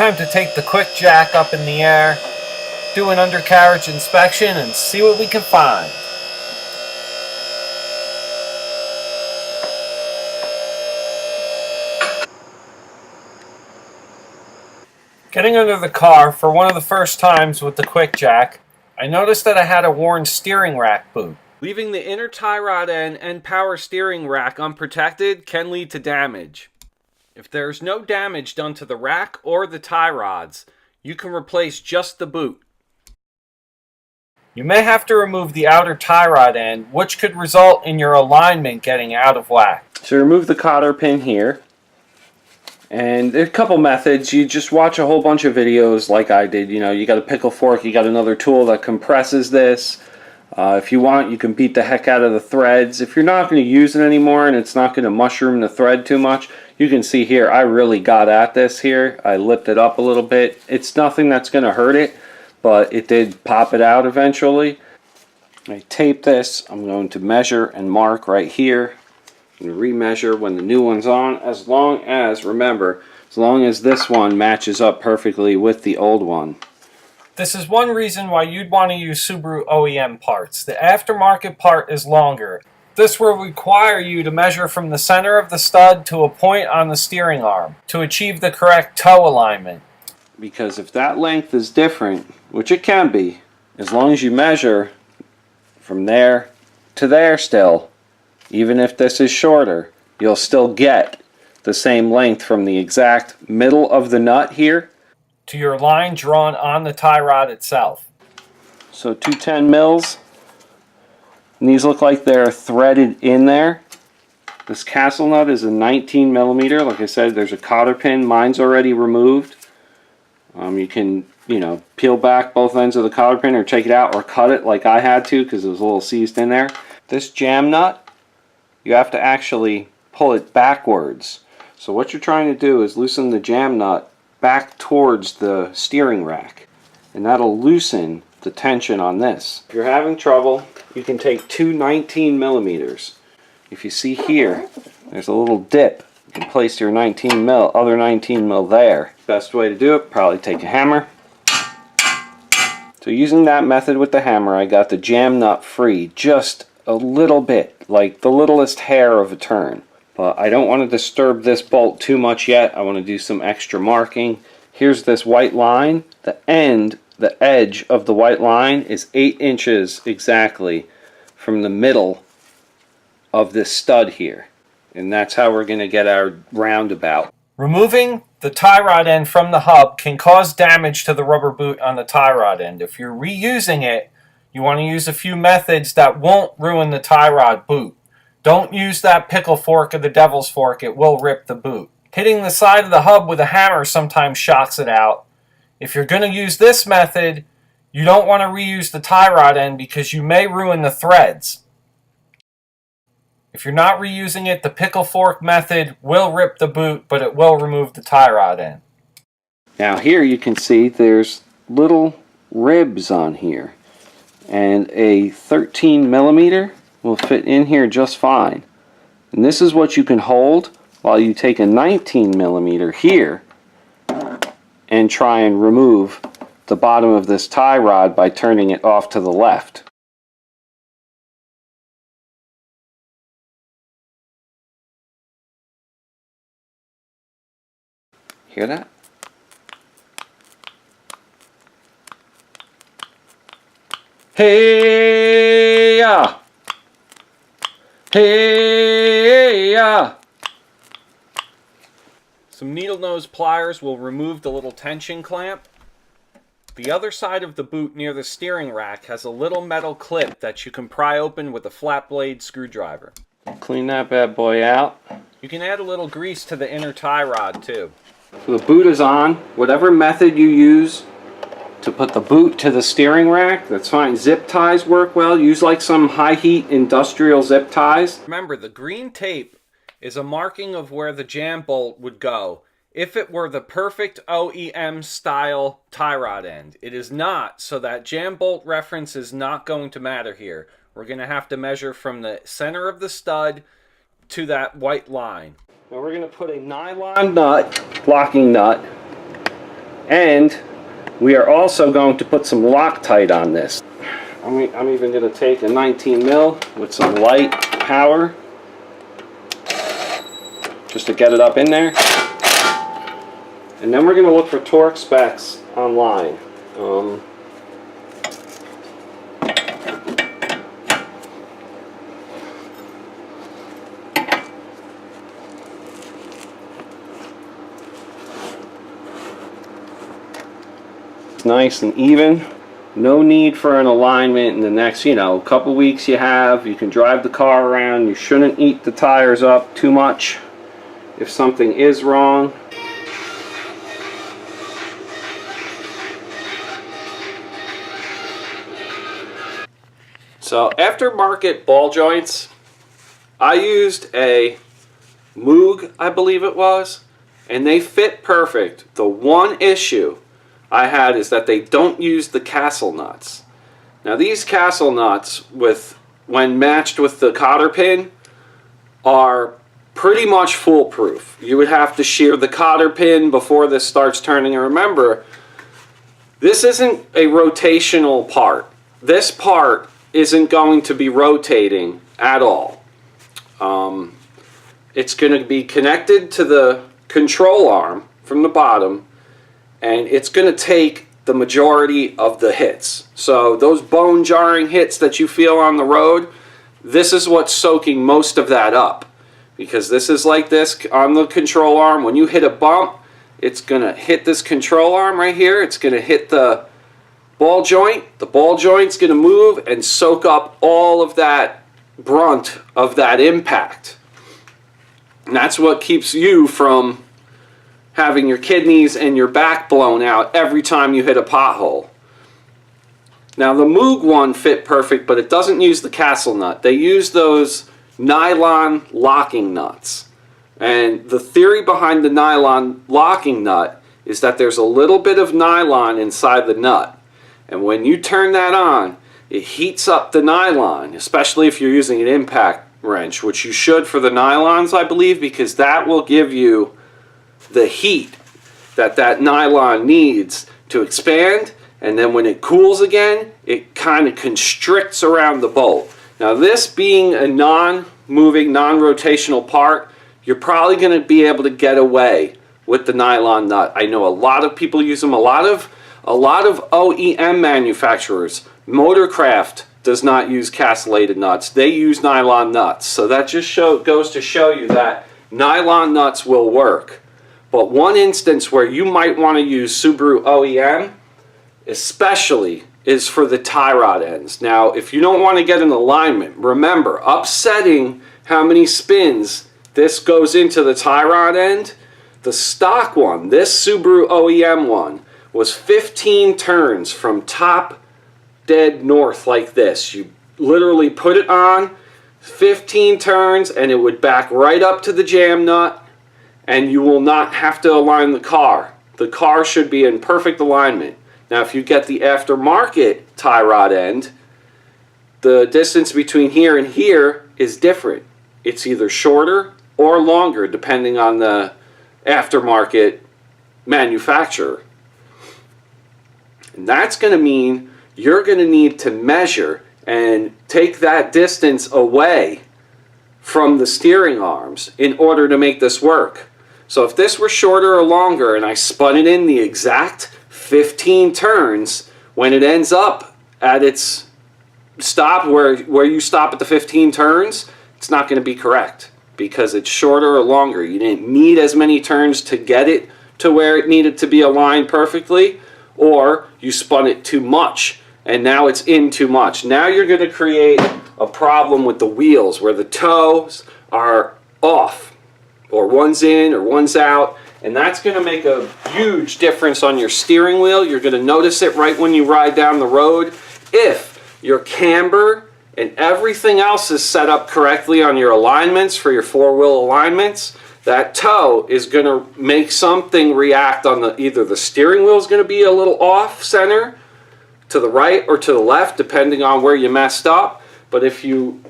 time to take the quick jack up in the air, do an undercarriage inspection, and see what we can find. Getting under the car for one of the first times with the quick jack, I noticed that I had a worn steering rack boot. Leaving the inner tie rod end and power steering rack unprotected can lead to damage. If there is no damage done to the rack or the tie rods, you can replace just the boot. You may have to remove the outer tie rod end, which could result in your alignment getting out of whack. So remove the cotter pin here. And there's a couple methods. You just watch a whole bunch of videos like I did. You know, you got a pickle fork, you got another tool that compresses this. If you want, you can beat the heck out of the threads. If you're not going to use it anymore and it's not going to mushroom the thread too much, you can see here I really got at this here. I lipped it up a little bit. It's nothing that's going to hurt it, but it did pop it out eventually. I tape this. I'm going to measure and mark right here and remeasure when the new one's on, as long as, remember, as long as this one matches up perfectly with the old one. This is one reason why you'd want to use Subaru OEM parts. The aftermarket part is longer. This will require you to measure from the center of the stud to a point on the steering arm to achieve the correct toe alignment. Because if that length is different, which it can be, as long as you measure from there to there still, even if this is shorter, you'll still get the same length from the exact middle of the nut here to your line drawn on the tie rod itself. So 210 mils. And these look like they're threaded in there. This castle nut is a 19 millimeter. Like I said, there's a cotter pin. Mine's already removed. You can, peel back both ends of the cotter pin or take it out or cut it like I had to because it was a little seized in there. This jam nut, you have to actually pull it backwards. So what you're trying to do is loosen the jam nut back towards the steering rack, and that'll loosen the tension on this. If you're having trouble, you can take two 19 millimeters. If you see here, there's a little dip. You can place your other 19 mil there. Best way to do it, probably take a hammer. So using that method with the hammer, I got the jam nut free just a little bit, like the littlest hair of a turn. But I don't want to disturb this bolt too much yet. I want to do some extra marking. Here's this white line. The edge of the white line is 8 inches exactly from the middle of this stud here. And that's how we're going to get our roundabout. Removing the tie rod end from the hub can cause damage to the rubber boot on the tie rod end. If you're reusing it, you want to use a few methods that won't ruin the tie rod boot. Don't use that pickle fork or the devil's fork. It will rip the boot. Hitting the side of the hub with a hammer sometimes shocks it out. If you're going to use this method, you don't want to reuse the tie rod end because you may ruin the threads. If you're not reusing it, the pickle fork method will rip the boot, but it will remove the tie rod end. Now here you can see there's little ribs on here, and a 13 millimeter will fit in here just fine. And this is what you can hold while you take a 19 millimeter here and try and remove the bottom of this tie rod by turning it off to the left. Hear that? Hey-ya! Hey-ya! Some needle nose pliers will remove the little tension clamp. The other side of the boot near the steering rack has a little metal clip that you can pry open with a flat blade screwdriver. Clean that bad boy out. You can add a little grease to the inner tie rod too. So the boot is on. Whatever method you use to put the boot to the steering rack, that's fine. Zip ties work well. Use like some high heat industrial zip ties. Remember, the green tape is a marking of where the jam bolt would go if it were the perfect OEM style tie rod end. It is not, so that jam bolt reference is not going to matter here. We're going to have to measure from the center of the stud to that white line. Now we're going to put a nylon nut, locking nut, And we are also going to put some Loctite on this. I'm even going to take a 19 mil with some light power just to get it up in there. And then we're going to look for torque specs online. It's nice and even. No need for an alignment in the next, couple weeks you can drive the car around. You shouldn't eat the tires up too much if something is wrong. So aftermarket ball joints, I used a Moog, I believe it was, and they fit perfect. The one issue I had is that they don't use the castle nuts. Now these castle nuts, when matched with the cotter pin, are pretty much foolproof. You would have to shear the cotter pin before this starts turning. And remember, this isn't a rotational part. This part isn't going to be rotating at all. It's going to be connected to the control arm from the bottom, and it's going to take the majority of the hits. So those bone jarring hits that you feel on the road, this is what's soaking most of that up. Because this is like this on the control arm. When you hit a bump, it's going to hit this control arm right here. It's going to hit the ball joint. The ball joint's going to move and soak up all of that brunt of that impact. And that's what keeps you from having your kidneys and your back blown out every time you hit a pothole. Now the Moog one fit perfect, but it doesn't use the castle nut. They use those nylon locking nuts. And the theory behind the nylon locking nut is that there's a little bit of nylon inside the nut. And when you turn that on, it heats up the nylon, especially if you're using an impact wrench, which you should for the nylons, I believe, because that will give you the heat that nylon needs to expand, and then when it cools again, it kind of constricts around the bolt. Now this being a non-moving, non-rotational part, you're probably going to be able to get away with the nylon nut. I know a lot of people use them. A lot of OEM manufacturers, Motorcraft does not use castellated nuts. They use nylon nuts. So that just goes to show you that nylon nuts will work. But one instance where you might want to use Subaru OEM, especially, is for the tie rod ends. Now, if you don't want to get an alignment, remember, upsetting how many spins this goes into the tie rod end, the stock one, this Subaru OEM one, was 15 turns from top dead north like this. You literally put it on, 15 turns, and it would back right up to the jam nut, and you will not have to align the car. The car should be in perfect alignment. Now if you get the aftermarket tie rod end, the distance between here and here is different. It's either shorter or longer depending on the aftermarket manufacturer. And that's going to mean you're going to need to measure and take that distance away from the steering arms in order to make this work. So if this were shorter or longer and I spun it in the exact 15 turns, when it ends up at its stop where you stop at the 15 turns, it's not going to be correct because it's shorter or longer. You didn't need as many turns to get it to where it needed to be aligned perfectly, or you spun it too much and now it's in too much. Now you're going to create a problem with the wheels where the toes are off, or one's in or one's out, and that's going to make a huge difference on your steering wheel. You're going to notice it right when you ride down the road. If your camber and everything else is set up correctly on your alignments for your four-wheel alignments, that toe is going to make something react on either the steering wheel is going to be a little off center to the right or to the left depending on where you messed up. But if you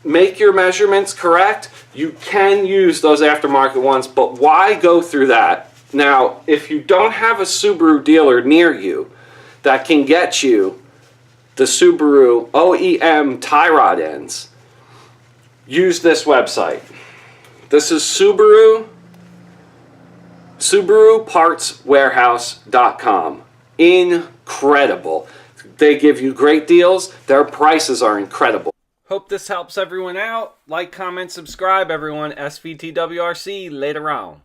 make your measurements correct, you can use those aftermarket ones. But why go through that Now, if you don't have a Subaru dealer near you that can get you the Subaru OEM tie rod ends, use this website. This is SubaruPartsWarehouse.com. Incredible. They give you great deals. Their prices are incredible. Hope this helps everyone out. Like, comment, subscribe, everyone. SVTWRC later on.